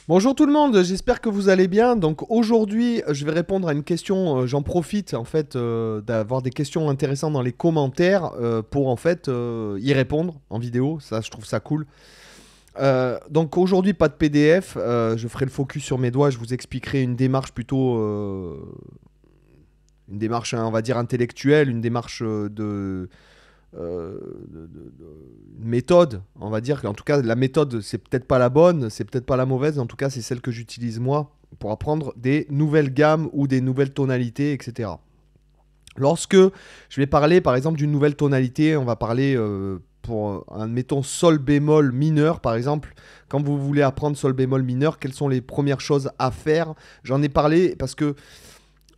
Bonjour tout le monde, j'espère que vous allez bien. Donc aujourd'hui, je vais répondre à une question. J'en profite en fait d'avoir des questions intéressantes dans les commentaires pour en fait y répondre en vidéo. Ça, je trouve ça cool. Donc aujourd'hui, pas de PDF. Je ferai le focus sur mes doigts. Je vous expliquerai une démarche plutôt, une démarche, hein, on va dire intellectuelle, une démarche une méthode, on va dire. En tout cas, la méthode, c'est peut-être pas la bonne, c'est peut-être pas la mauvaise. En tout cas, c'est celle que j'utilise moi pour apprendre des nouvelles gammes ou des nouvelles tonalités, etc. Lorsque je vais parler, par exemple, d'une nouvelle tonalité, on va parler pour, admettons, sol bémol mineur, par exemple. Quand vous voulez apprendre sol bémol mineur, quelles sont les premières choses à faire? J'en ai parlé parce que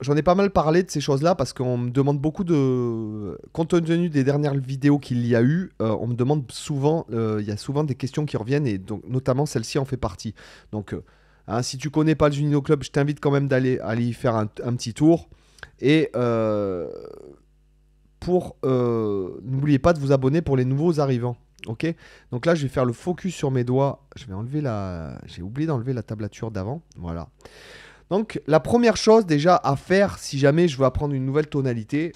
j'en ai pas mal parlé de ces choses-là parce qu'on me demande beaucoup de... Compte tenu des dernières vidéos qu'il y a eu, on me demande souvent, il y a souvent des questions qui reviennent et donc notamment celle-ci en fait partie. Donc hein, si tu connais pas le Junino Club, je t'invite quand même d'aller aller y faire un petit tour. Et n'oubliez pas de vous abonner pour les nouveaux arrivants. Ok. Donc là, je vais faire le focus sur mes doigts. Je vais enlever la... J'ai oublié d'enlever la tablature d'avant. Voilà. Donc la première chose déjà à faire si jamais je veux apprendre une nouvelle tonalité,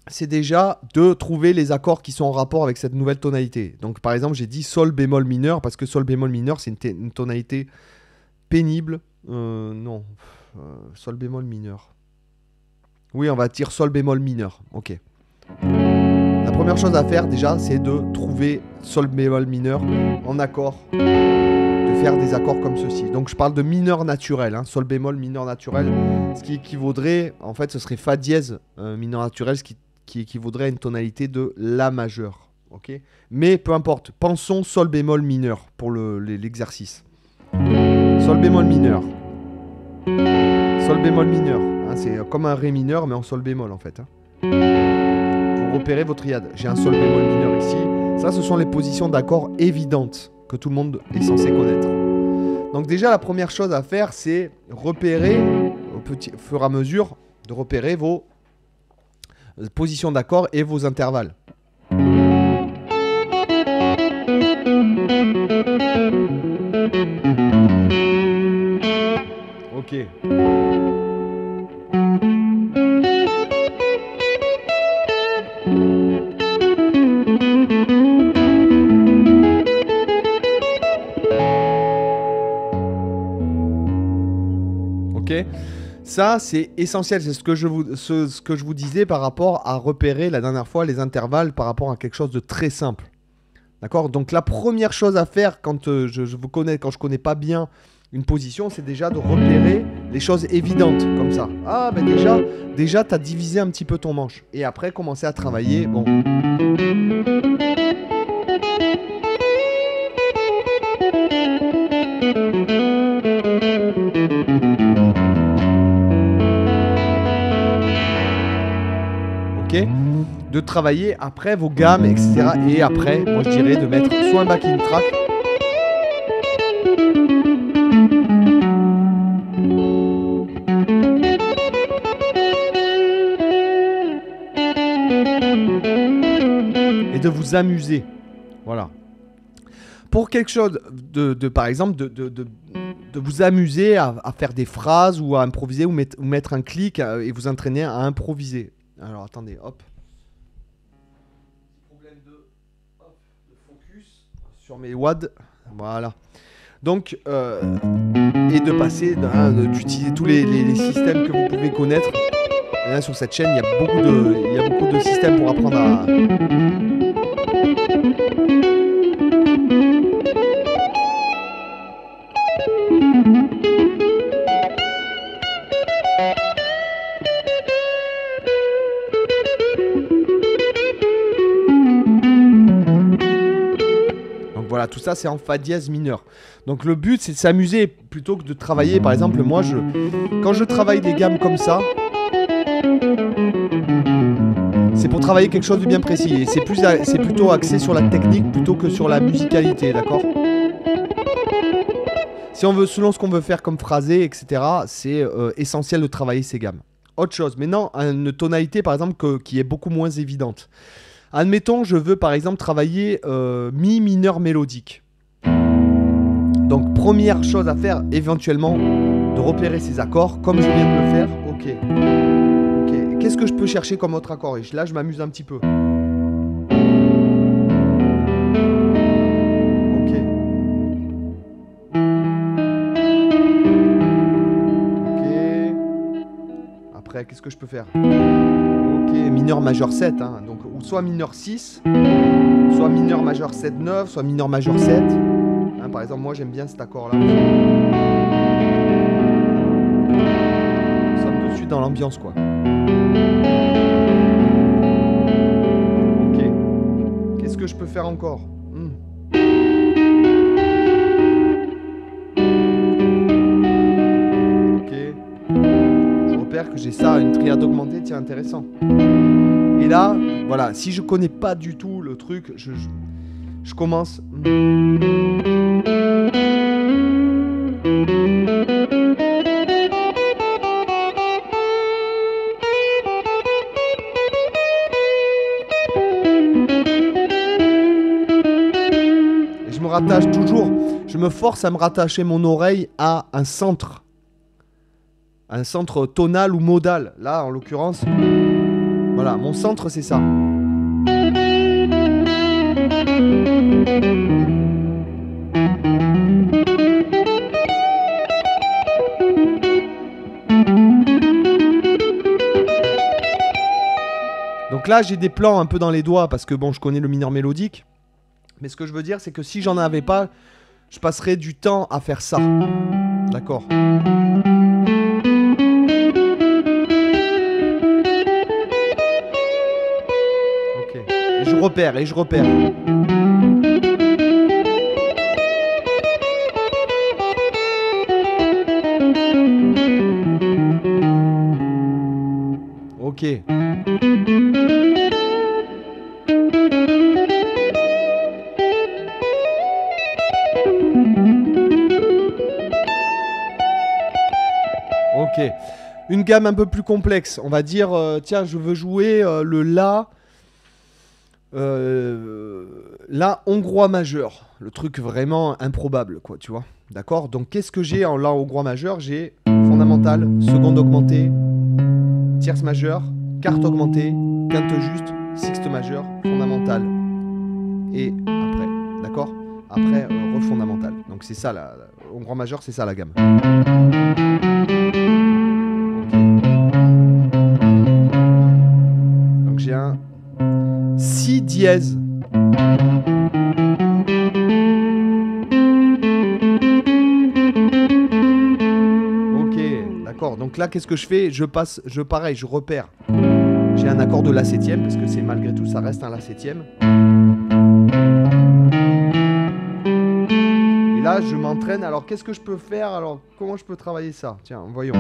c'est déjà de trouver les accords qui sont en rapport avec cette nouvelle tonalité. Donc par exemple j'ai dit sol bémol mineur parce que sol bémol mineur c'est une tonalité pénible. Non, sol bémol mineur. Oui, on va dire sol bémol mineur. Ok. La première chose à faire déjà c'est de trouver sol bémol mineur en accord. Faire des accords comme ceci. Donc je parle de mineur naturel, hein, sol bémol mineur naturel, ce qui équivaudrait, en fait ce serait fa dièse mineur naturel, ce qui équivaudrait à une tonalité de la majeur. Ok. Mais peu importe, pensons sol bémol mineur pour l'exercice. Sol bémol mineur. Sol bémol mineur. Hein, c'est comme un ré mineur mais en sol bémol en fait. Hein. Pour repérer votre triade. J'ai un sol bémol mineur ici. Ça ce sont les positions d'accords évidentes que tout le monde est censé connaître. Donc déjà, la première chose à faire, c'est repérer, au fur et à mesure, de repérer vos positions d'accords et vos intervalles. Ok. Ça, c'est essentiel. C'est ce que je vous disais par rapport à repérer la dernière fois les intervalles par rapport à quelque chose de très simple. D'accord? Donc la première chose à faire quand quand je connais pas bien une position, c'est déjà de repérer les choses évidentes comme ça. Ah ben déjà tu as divisé un petit peu ton manche. Et après, commencer à travailler. Bon. De travailler après vos gammes, etc. Et après, moi je dirais de mettre soit un backing track. Et de vous amuser. Voilà. Pour quelque chose par exemple, de vous amuser à faire des phrases ou à improviser ou mettre un clic et vous entraîner à improviser. Alors attendez, hop. Problème de focus sur mes WAD. Voilà. Donc, et de passer, d'utiliser tous les systèmes que vous pouvez connaître. Et là, sur cette chaîne, il y a beaucoup de systèmes pour apprendre à... Voilà, tout ça c'est en fa dièse mineur. Donc le but c'est de s'amuser plutôt que de travailler. Par exemple, moi quand je travaille des gammes comme ça, c'est pour travailler quelque chose de bien précis. Et c'est plutôt axé sur la technique plutôt que sur la musicalité, d'accord? Si on veut, selon ce qu'on veut faire comme phrasé, etc., c'est essentiel de travailler ces gammes. Autre chose, maintenant, une tonalité par exemple qui est beaucoup moins évidente. Admettons, je veux par exemple travailler mi mineur mélodique. Donc première chose à faire, éventuellement, de repérer ces accords, comme je viens de le faire. Ok. Ok. Qu'est-ce que je peux chercher comme autre accord? Et là, je m'amuse un petit peu. Ok. Ok. Après, qu'est-ce que je peux faire? Ok, mineur majeur 7. Hein. Donc, ou soit mineur 6, soit mineur majeur 7-9, soit mineur majeur 7. Hein, par exemple, moi, j'aime bien cet accord-là. Nous sommes de suite dans l'ambiance, quoi. Ok. Qu'est-ce que je peux faire encore? Ok. Je repère que j'ai ça, une triade augmentée, tiens, intéressant. Et là, voilà, si je connais pas du tout le truc, je commence. Et je me rattache toujours, je me force à me rattacher mon oreille à un centre tonal ou modal. Là, en l'occurrence, voilà, mon centre, c'est ça. Donc là, j'ai des plans un peu dans les doigts parce que bon, je connais le mineur mélodique. Mais ce que je veux dire, c'est que si j'en avais pas, je passerais du temps à faire ça. D'accord. Ok. Et je repère, et je repère. Ok. Ok. Une gamme un peu plus complexe. On va dire, tiens, je veux jouer le La hongrois majeur. Le truc vraiment improbable, quoi, tu vois. D'accord? Donc, qu'est-ce que j'ai en La hongrois majeur? J'ai fondamental, seconde augmentée, tierce majeure, quarte augmentée, quinte juste, sixte majeure, fondamentale. Et après, d'accord? Après, refondamental. Donc, c'est ça, la hongrois majeur, c'est ça la gamme. Donc, j'ai un si dièse. Ok, d'accord. Donc là, qu'est-ce que je fais? Pareil, je repère. J'ai un accord de la septième, parce que c'est malgré tout, ça reste un la septième. Et là, je m'entraîne. Alors, qu'est-ce que je peux faire? Alors, comment je peux travailler ça? Tiens, voyons.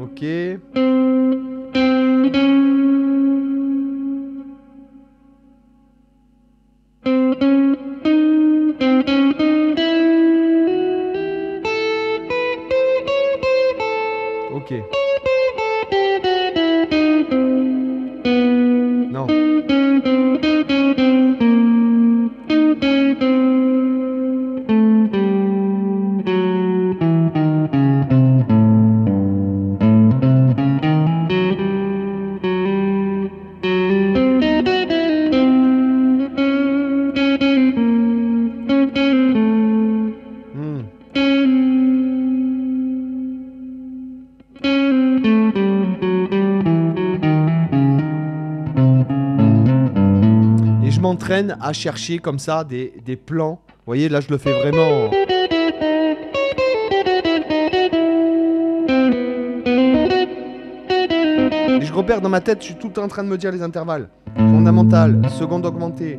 Ok. Ok. Non. Et je m'entraîne à chercher comme ça des plans. Vous voyez, là, je le fais vraiment. Et je repère dans ma tête, je suis tout le temps en train de me dire les intervalles. Fondamentale, seconde augmentée,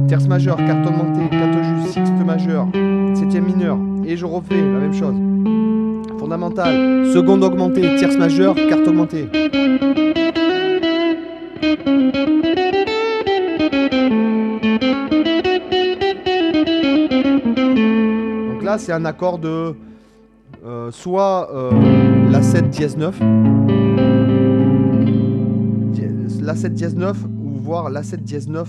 tierce majeure, quarte augmentée, quinte juste, sixte majeure, septième mineure. Et je refais la même chose. Fondamentale, seconde augmentée, tierce majeure, quarte augmentée. Donc là, c'est un accord de soit la 7 dièse 9, La7 dièse 9 ou voir La7 dièse 9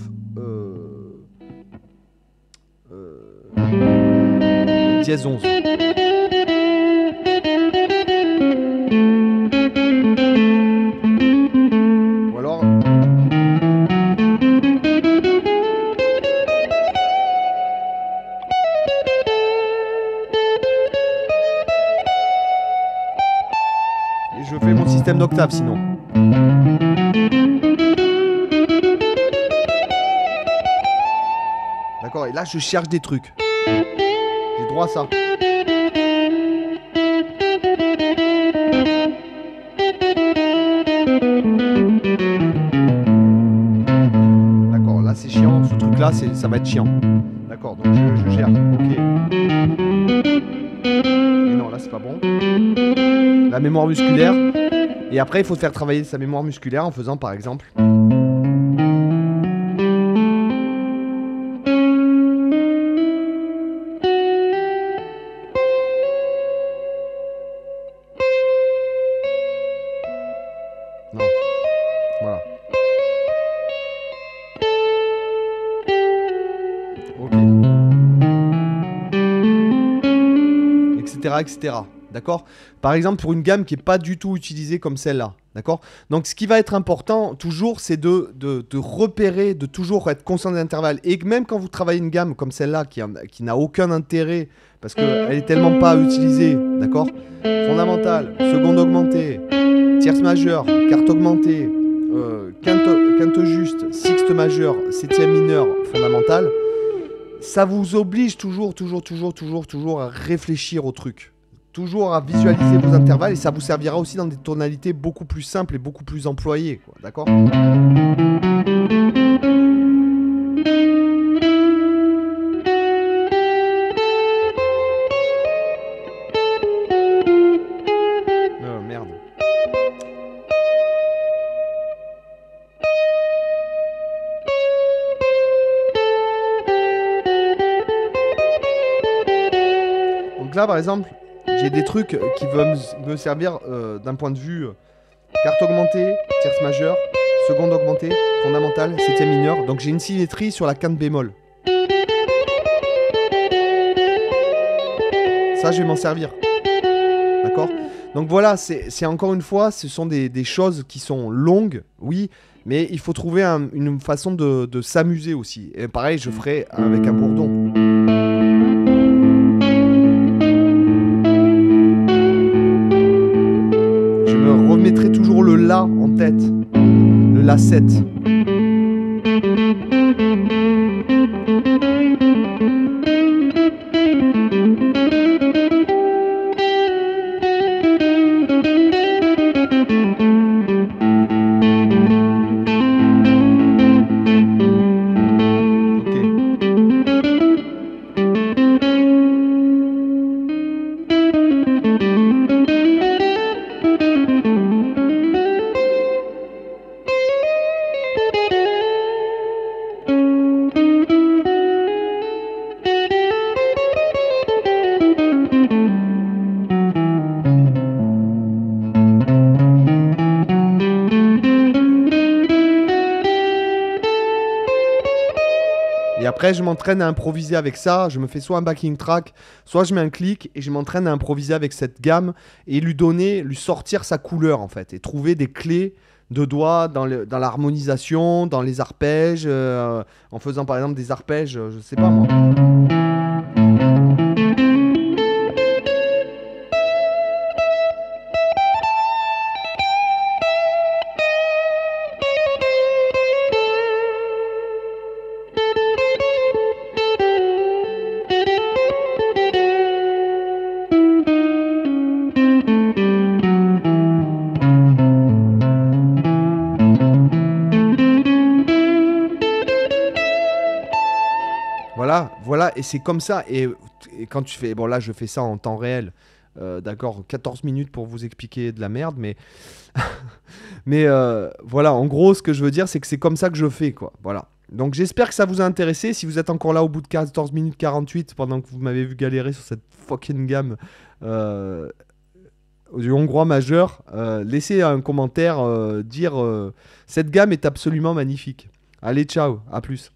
dièse 11. Ou alors... Et je fais mon système d'octave sinon. D'accord, et là je cherche des trucs. J'ai droit à ça. D'accord, là c'est chiant, ce truc là ça va être chiant. D'accord, donc je gère. Ok. Et non, là c'est pas bon. La mémoire musculaire. Et après il faut faire travailler sa mémoire musculaire en faisant par exemple... Non. Voilà. Ok. Etc. etc. D'accord? Par exemple, pour une gamme qui n'est pas du tout utilisée comme celle-là. D'accord? Donc, ce qui va être important, toujours, c'est de repérer, de toujours être conscient des intervalles. Et même quand vous travaillez une gamme comme celle-là, qui n'a aucun intérêt, parce qu'elle est tellement pas utilisée, d'accord? Fondamentale, seconde augmentée, tierce majeure, quarte augmentée, quinte juste, sixte majeure, septième mineure, fondamentale. Ça vous oblige toujours à réfléchir au truc. Toujours à visualiser vos intervalles et ça vous servira aussi dans des tonalités beaucoup plus simples et beaucoup plus employées. D'accord ? Merde. Donc là, par exemple, j'ai des trucs qui veulent me servir d'un point de vue quarte augmentée, tierce majeure, seconde augmentée, fondamentale, septième mineure. Donc j'ai une symétrie sur la quinte bémol. Ça, je vais m'en servir. D'accord ? Donc voilà, c'est encore une fois, ce sont des choses qui sont longues, oui, mais il faut trouver une façon de s'amuser aussi. Et pareil, je ferai avec un bourdon. Je me remettrai toujours le La en tête, le La7. Et après, je m'entraîne à improviser avec ça. Je me fais soit un backing track, soit je mets un clic et je m'entraîne à improviser avec cette gamme et lui sortir sa couleur en fait. Et trouver des clés de doigts dans l'harmonisation, dans les arpèges, en faisant par exemple des arpèges, je sais pas moi. Voilà, et c'est comme ça. Et quand tu fais... Bon, là, je fais ça en temps réel. D'accord, 14 minutes pour vous expliquer de la merde, mais... mais voilà, en gros, ce que je veux dire, c'est que c'est comme ça que je fais, quoi. Voilà. Donc, j'espère que ça vous a intéressé. Si vous êtes encore là au bout de 14 minutes 48, pendant que vous m'avez vu galérer sur cette fucking gamme... du hongrois majeur, laissez un commentaire, dire cette gamme est absolument magnifique. Allez, ciao, à plus.